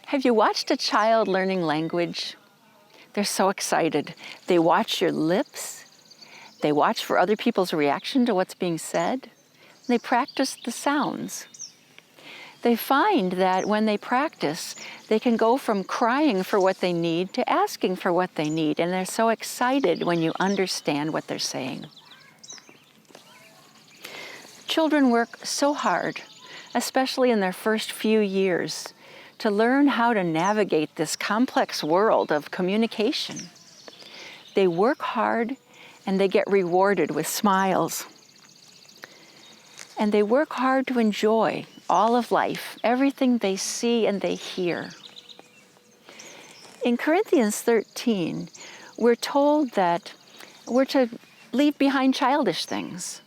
Have you watched a child learning language? They're so excited. They watch your lips. They watch for other people's reaction to what's being said. They practice the sounds. They find that when they practice, they can go from crying for what they need to asking for what they need. And they're so excited when you understand what they're saying. Children work so hard, especially in their first few years, to learn how to navigate this complex world of communication. They work hard and they get rewarded with smiles. And they work hard to enjoy all of life, everything they see and they hear. In Corinthians 13, we're told that we're to leave behind childish things,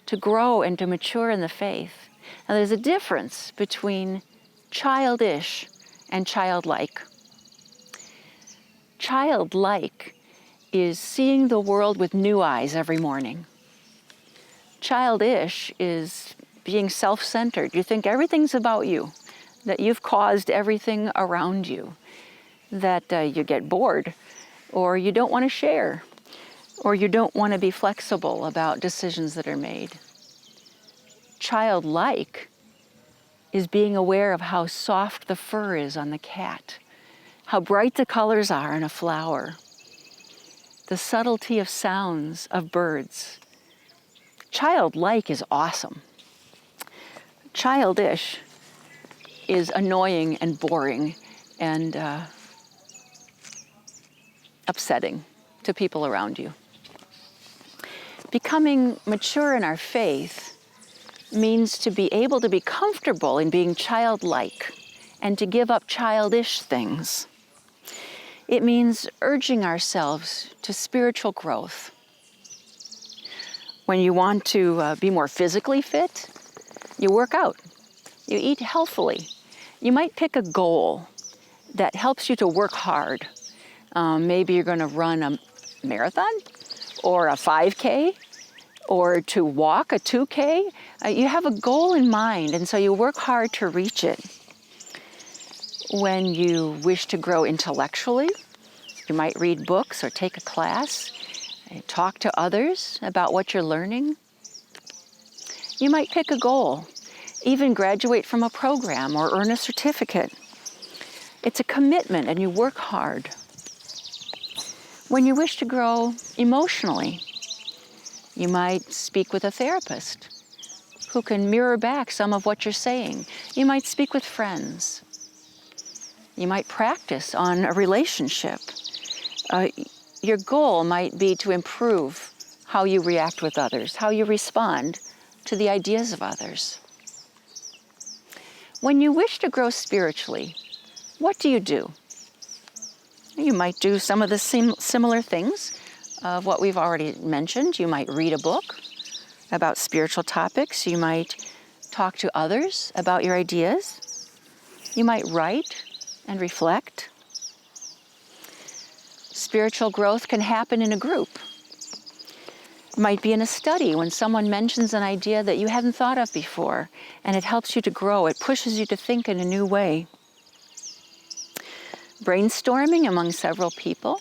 to grow and to mature in the faith. Now there's a difference between childish and childlike. Childlike is seeing the world with new eyes every morning. Childish is being self-centered. You think everything's about you, that you've caused everything around you, that you get bored, or you don't want to share, or you don't want to be flexible about decisions that are made. Childlike is being aware of how soft the fur is on the cat, how bright the colors are in a flower, the subtlety of sounds of birds. Childlike is awesome. Childish is annoying and boring and upsetting to people around you. Becoming mature in our faith means to be able to be comfortable in being childlike and to give up childish things. It means urging ourselves to spiritual growth. When you want to be more physically fit, you work out, you eat healthily. You might pick a goal that helps you to work hard. Maybe you're going to run a marathon or a 5K or to walk a 2K. You have a goal in mind, and so you work hard to reach it. When you wish to grow intellectually, you might read books or take a class, and talk to others about what you're learning. You might pick a goal, even graduate from a program or earn a certificate. It's a commitment and you work hard. When you wish to grow emotionally, you might speak with a therapist who can mirror back some of what you're saying. You might speak with friends. You might practice on a relationship. Your goal might be to improve how you react with others, how you respond to the ideas of others. When you wish to grow spiritually, what do? You might do some of the similar things of what we've already mentioned. You might read a book about spiritual topics. You might talk to others about your ideas. You might write and reflect. Spiritual growth can happen in a group. It might be in a study when someone mentions an idea that you hadn't thought of before, and it helps you to grow. It pushes you to think in a new way. Brainstorming among several people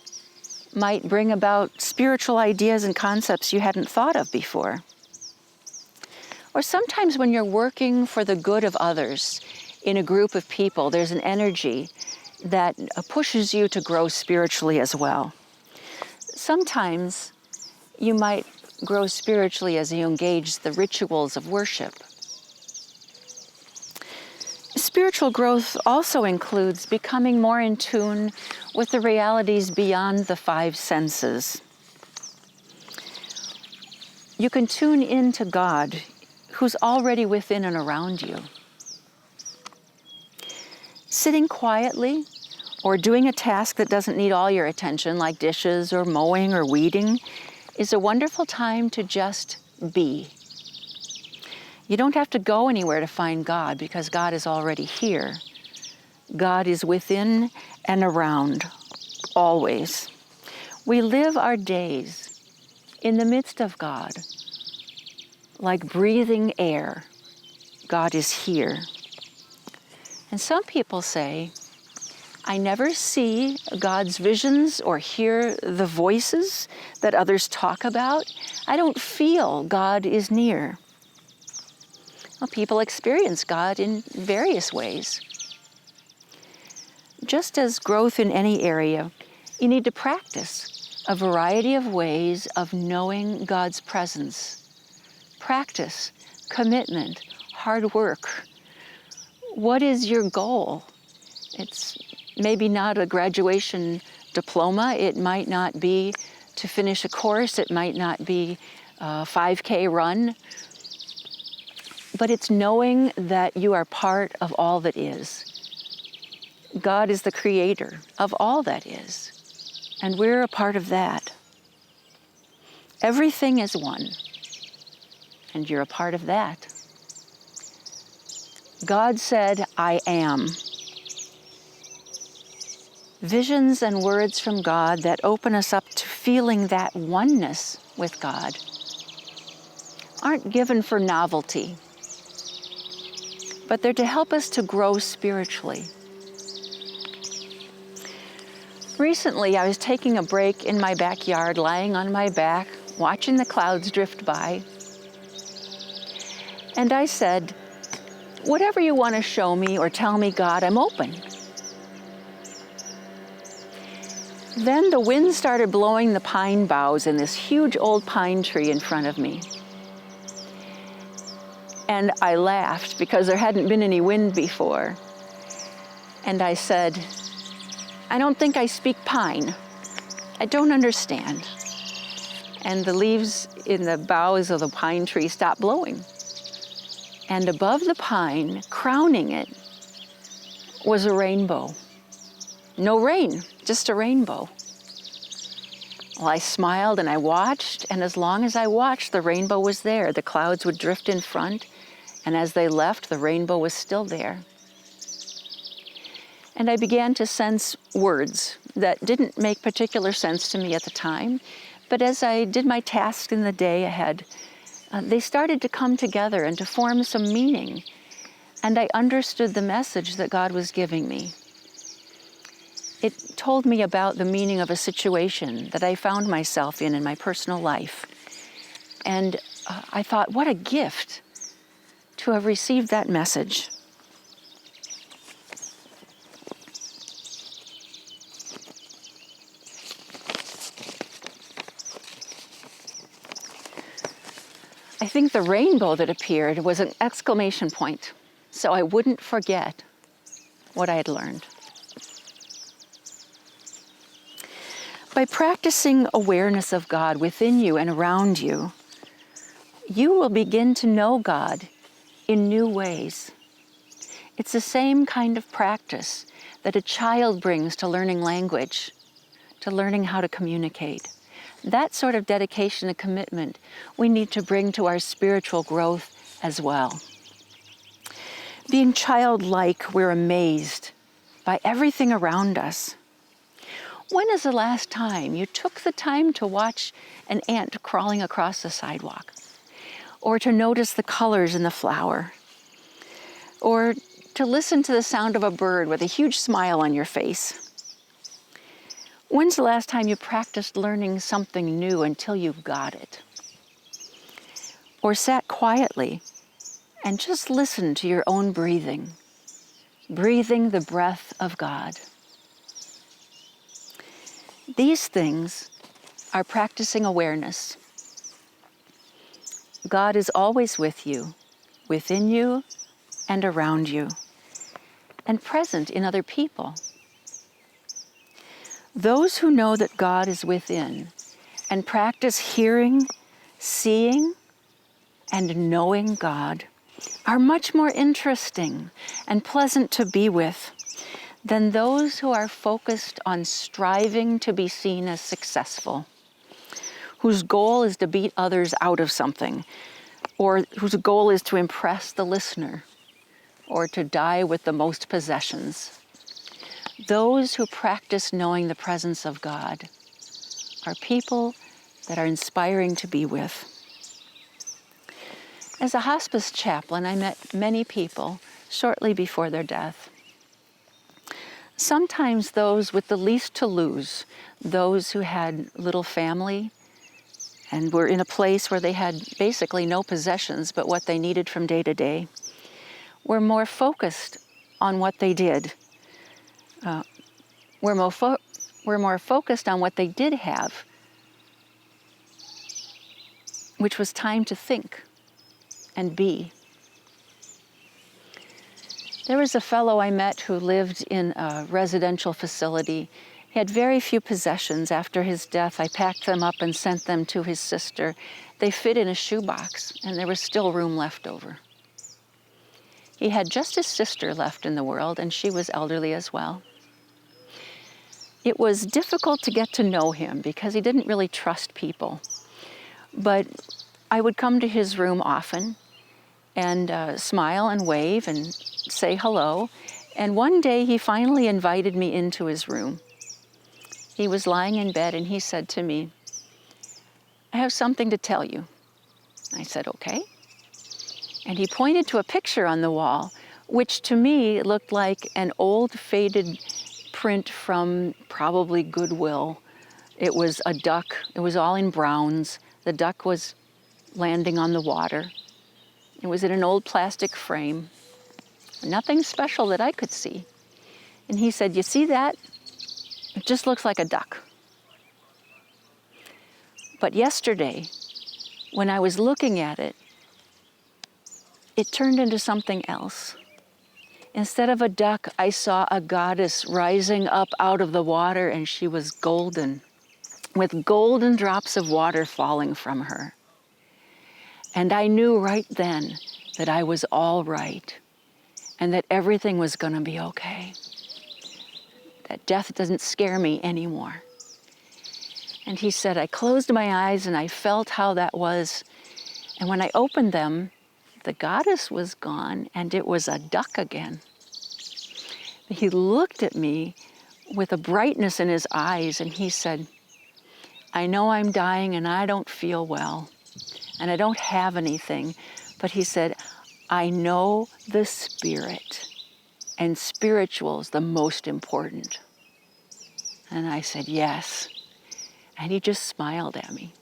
might bring about spiritual ideas and concepts you hadn't thought of before. Or sometimes when you're working for the good of others in a group of people, there's an energy that pushes you to grow spiritually as well. Sometimes you might grow spiritually as you engage the rituals of worship. Spiritual growth also includes becoming more in tune with the realities beyond the five senses. You can tune into God, who's already within and around you. Sitting quietly or doing a task that doesn't need all your attention, like dishes or mowing or weeding, is a wonderful time to just be. You don't have to go anywhere to find God because God is already here. God is within and around, always. We live our days in the midst of God, like breathing air. God is here. And some people say, I never see God's visions or hear the voices that others talk about. I don't feel God is near. Well, people experience God in various ways. Just as growth in any area, you need to practice a variety of ways of knowing God's presence. Practice, commitment, hard work. What is your goal? It's maybe not a graduation diploma. It might not be to finish a course. It might not be a 5K run. But it's knowing that you are part of all that is. God is the creator of all that is, and we're a part of that. Everything is one, and you're a part of that. God said, I am. Visions and words from God that open us up to feeling that oneness with God aren't given for novelty, but they're to help us to grow spiritually. Recently, I was taking a break in my backyard, lying on my back, watching the clouds drift by. And I said, whatever you want to show me or tell me, God, I'm open. Then the wind started blowing the pine boughs in this huge old pine tree in front of me. And I laughed because there hadn't been any wind before. And I said, I don't think I speak pine. I don't understand. And the leaves in the boughs of the pine tree stopped blowing. And above the pine, crowning it, was a rainbow. No rain, just a rainbow. Well, I smiled and I watched, and as long as I watched, the rainbow was there. The clouds would drift in front, and as they left, the rainbow was still there. And I began to sense words that didn't make particular sense to me at the time, but as I did my tasks in the day ahead, they started to come together and to form some meaning, and I understood the message that God was giving me. It told me about the meaning of a situation that I found myself in my personal life. And I thought, what a gift to have received that message. I think the rainbow that appeared was an exclamation point, so I wouldn't forget what I had learned. By practicing awareness of God within you and around you, you will begin to know God in new ways. It's the same kind of practice that a child brings to learning language, to learning how to communicate. That sort of dedication and commitment we need to bring to our spiritual growth as well. Being childlike, we're amazed by everything around us. When is the last time you took the time to watch an ant crawling across the sidewalk? Or to notice the colors in the flower? Or to listen to the sound of a bird with a huge smile on your face? When's the last time you practiced learning something new until you've got it? Or sat quietly and just listened to your own breathing, breathing the breath of God? These things are practicing awareness. God is always with you, within you and around you, and present in other people. Those who know that God is within and practice hearing, seeing, and knowing God are much more interesting and pleasant to be with than those who are focused on striving to be seen as successful, whose goal is to beat others out of something, or whose goal is to impress the listener, or to die with the most possessions. Those who practice knowing the presence of God are people that are inspiring to be with. As a hospice chaplain, I met many people shortly before their death. sometimes those with the least to lose, those who had little family and were in a place where they had basically no possessions but what they needed from day to day, were more focused on what they did. Were more focused on what they did have, which was time to think and be. There was a fellow I met who lived in a residential facility. He had very few possessions. After his death, I packed them up and sent them to his sister. They fit in a shoebox, and there was still room left over. He had just his sister left in the world, and she was elderly as well. It was difficult to get to know him because he didn't really trust people. But I would come to his room often and smile and wave and say hello. And one day he finally invited me into his room. He was lying in bed and he said to me, "I have something to tell you." I said, "Okay." And he pointed to a picture on the wall, which to me looked like an old faded print from probably Goodwill. It was a duck. It was all in browns. The duck was landing on the water. It was in an old plastic frame. Nothing special that I could see. And he said, "You see that? It just looks like a duck." But yesterday, when I was looking at it, it turned into something else. Instead of a duck, I saw a goddess rising up out of the water, and she was golden, with golden drops of water falling from her. And I knew right then that I was all right and that everything was going to be okay. That death doesn't scare me anymore. And he said, I closed my eyes and I felt how that was. And when I opened them, the goddess was gone and it was a duck again. He looked at me with a brightness in his eyes and he said, "I know I'm dying and I don't feel well and I don't have anything." But he said, "I know the spirit, and spiritual is the most important." And I said, "Yes." And he just smiled at me.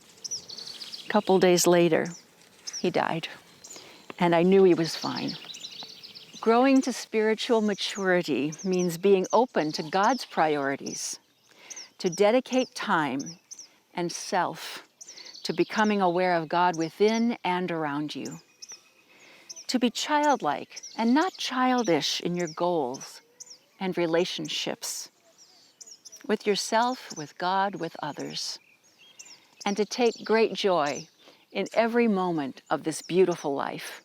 A couple days later, he died, and I knew he was fine. Growing to spiritual maturity means being open to God's priorities, to dedicate time and self to becoming aware of God within and around you, to be childlike and not childish in your goals and relationships, with yourself, with God, with others, and to take great joy in every moment of this beautiful life.